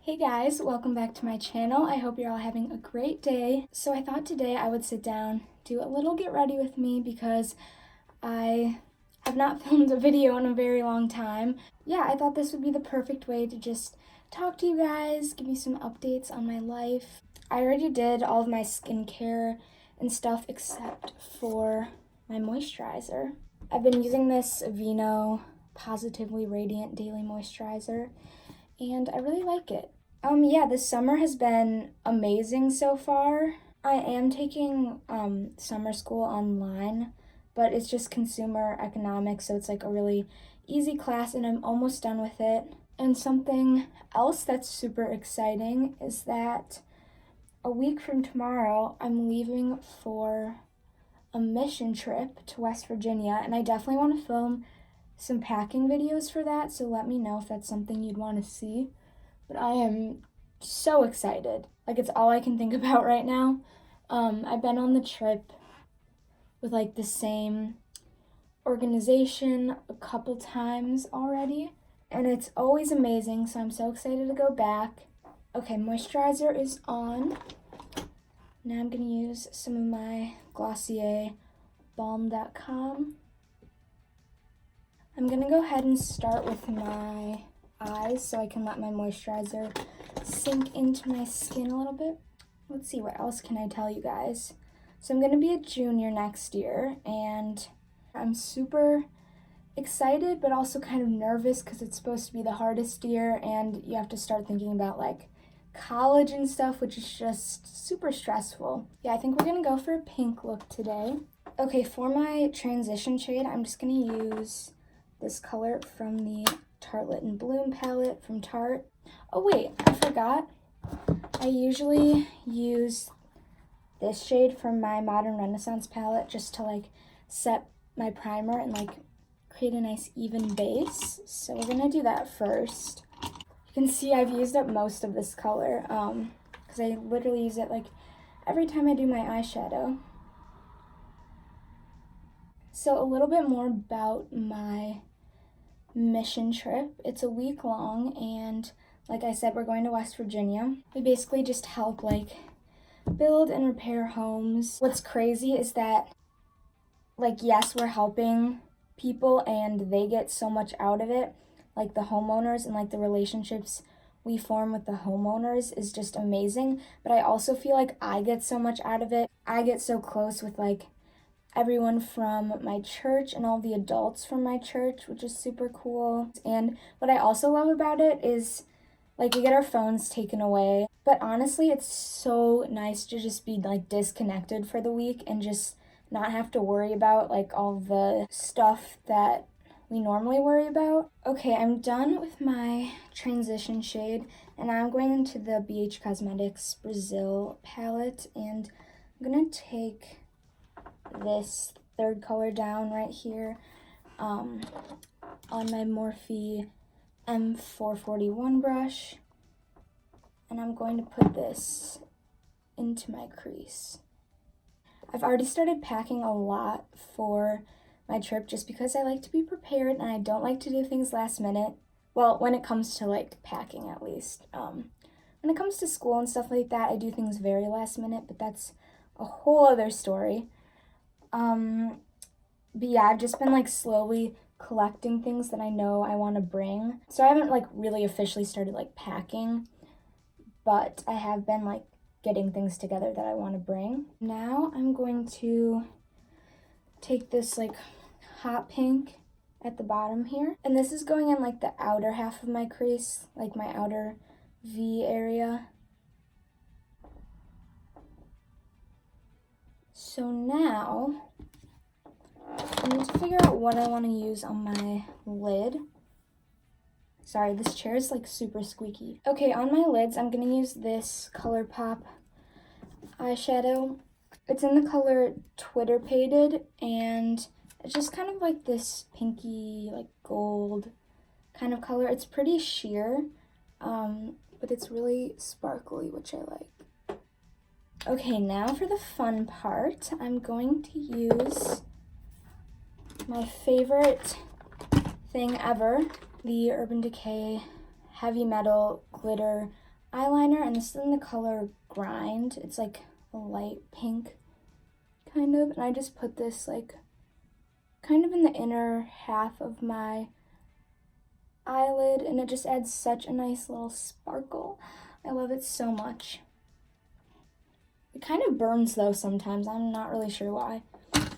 Hey guys, welcome back to my channel. I hope you're all having a great day. So I thought today I would sit down, do a little get ready with me because I have not filmed a video in a very long time. Yeah, I thought this would be the perfect way to just talk to you guys, give you some updates on my life. I already did all of my skincare and stuff except for my moisturizer. I've been using this Aveeno Positively Radiant Daily Moisturizer, and I really like it. Yeah, this summer has been amazing so far. I am taking summer school online, but it's just consumer economics, so it's like a really easy class and I'm almost done with it. And something else that's super exciting is that a week from tomorrow, I'm leaving for a mission trip to West Virginia, and I definitely want to film some packing videos for that, so let me know if that's something you'd want to see. But I am so excited. Like, it's all I can think about right now. I've been on the trip with like the same organization a couple times already, and it's always amazing, so I'm so excited to go back. Okay, moisturizer is on. Now I'm gonna use some of my Glossier balm.com. I'm gonna go ahead and start with my eyes so I can let my moisturizer sink into my skin a little bit. Let's see, what else can I tell you guys? So I'm gonna be a junior next year, and I'm super excited but also kind of nervous because it's supposed to be the hardest year and you have to start thinking about like college and stuff, which is just super stressful. Yeah, I think we're gonna go for a pink look today. Okay, for my transition shade, I'm just gonna use this color from the Tartelette and Bloom palette from Tarte. Oh wait, I forgot. I usually use this shade from my Modern Renaissance palette just to like set my primer and like create a nice even base. So we're gonna do that first. You can see I've used up most of this color because I literally use it like every time I do my eyeshadow. So a little bit more about my mission trip. It's a week long, and like I said, we're going to West Virginia. We basically just help like build and repair homes. What's crazy is that like, yes, we're helping people and they get so much out of it, like the homeowners, and like the relationships we form with the homeowners is just amazing, but I also feel like I get so much out of it. I get so close with like everyone from my church and all the adults from my church, which is super cool. And what I also love about it is like we get our phones taken away, but honestly it's so nice to just be like disconnected for the week and just not have to worry about like all the stuff that we normally worry about. Okay, I'm done with my transition shade and now I'm going into the BH Cosmetics Brazil palette, and I'm gonna take this third color down right here on my Morphe M441 brush, and I'm going to put this into my crease. I've already started packing a lot for my trip just because I like to be prepared and I don't like to do things last minute. Well, when it comes to like packing at least. When it comes to school and stuff like that, I do things very last minute, but that's a whole other story. But yeah, I've just been like slowly collecting things that I know I want to bring. So I haven't like really officially started like packing, but I have been like getting things together that I want to bring. Now I'm going to take this like hot pink at the bottom here, and this is going in like the outer half of my crease, like my outer V area. So now I need to figure out what I want to use on my lid. Sorry, this chair is like super squeaky. Okay, on my lids, I'm gonna use this ColourPop eyeshadow. It's in the color Twitter Pated, and it's just kind of like this pinky, like gold kind of color. It's pretty sheer, but it's really sparkly, which I like. Okay, now for the fun part, I'm going to use my favorite thing ever, the Urban Decay Heavy Metal Glitter eyeliner, and this is in the color Grind. It's like a light pink kind of, and I just put this like kind of in the inner half of my eyelid, and it just adds such a nice little sparkle. I love it so much. It kind of burns though sometimes. I'm not really sure why.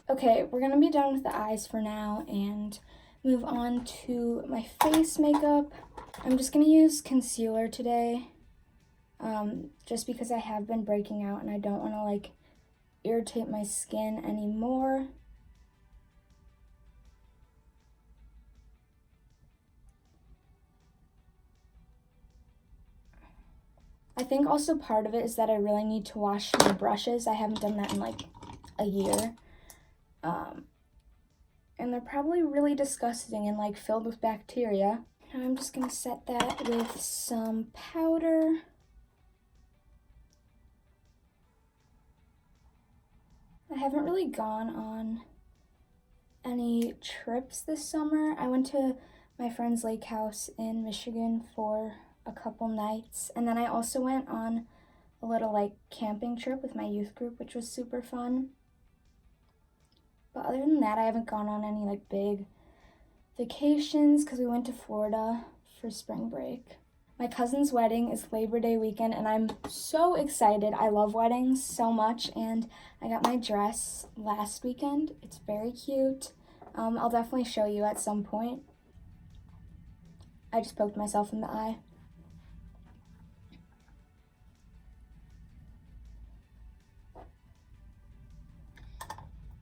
Okay, we're gonna be done with the eyes for now and move on to my face makeup. I'm just gonna use concealer today, just because I have been breaking out and I don't wanna like irritate my skin anymore. I think also part of it is that I really need to wash my brushes. I haven't done that in like a year. And they're probably really disgusting and like filled with bacteria. Now I'm just gonna set that with some powder. I haven't really gone on any trips this summer. I went to my friend's lake house in Michigan for a couple nights, and then I also went on a little like camping trip with my youth group, which was super fun. But other than that, I haven't gone on any like big vacations because we went to Florida for spring break. My cousin's wedding is Labor Day weekend, and I'm so excited. I love weddings so much, and I got my dress last weekend. It's very cute. I'll definitely show you at some point. I just poked myself in the eye.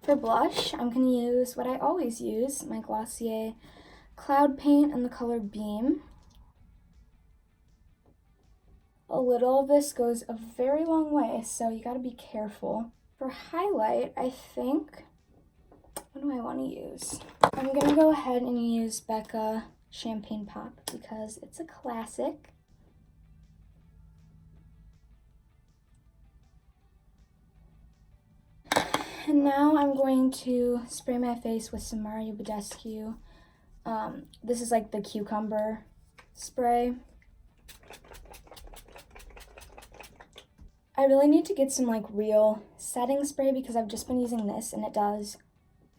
For blush, I'm going to use what I always use, my Glossier Cloud Paint in the color Beam. A little of this goes a very long way, so you got to be careful. For highlight, I think, what do I want to use? I'm going to go ahead and use Becca Champagne Pop because it's a classic. And now I'm going to spray my face with some Mario Badescu. This is like the cucumber spray. I really need to get some like real setting spray because I've just been using this and it does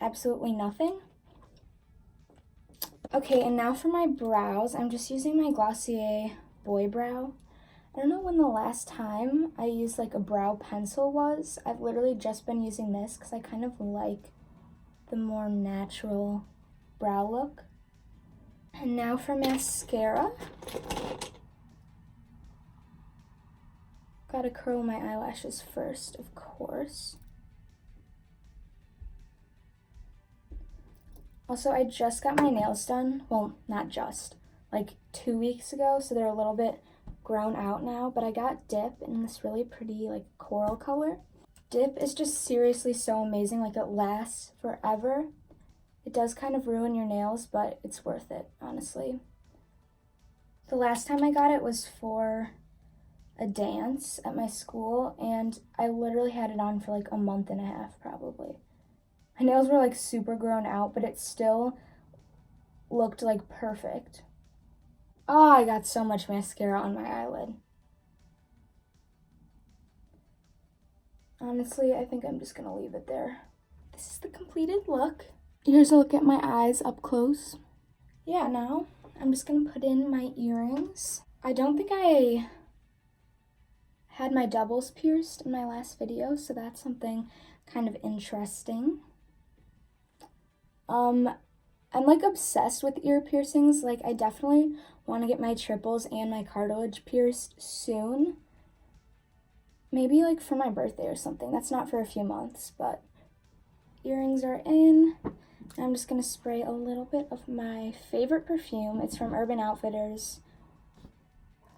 absolutely nothing. Okay, and now for my brows, I'm just using my Glossier Boy Brow. I don't know when the last time I used like a brow pencil was. I've literally just been using this because I kind of like the more natural brow look. And now for mascara. Gotta curl my eyelashes first, of course. Also, I just got my nails done. Well, not just, like 2 weeks ago, so they're a little bit grown out now, but I got Dip in this really pretty like coral color. Dip is just seriously so amazing. Like, it lasts forever. It does kind of ruin your nails, but it's worth it, honestly. The last time I got it was for a dance at my school, and I literally had it on for like a month and a half probably. My nails were like super grown out, but it still looked like perfect. Oh, I got so much mascara on my eyelid. Honestly, I think I'm just gonna leave it there. This is the completed look. Here's a look at my eyes up close. Yeah, now I'm just gonna put in my earrings. I don't think I had my doubles pierced in my last video, so that's something kind of interesting. I'm like obsessed with ear piercings. Like, I definitely want to get my triples and my cartilage pierced soon. Maybe like for my birthday or something. That's not for a few months, but earrings are in. And I'm just gonna spray a little bit of my favorite perfume. It's from Urban Outfitters.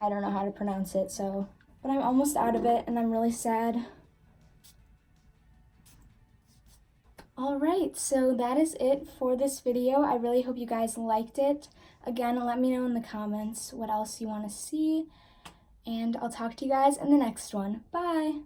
I don't know how to pronounce it, but I'm almost out of it and I'm really sad. Alright, so that is it for this video. I really hope you guys liked it. Again, let me know in the comments what else you want to see, and I'll talk to you guys in the next one. Bye!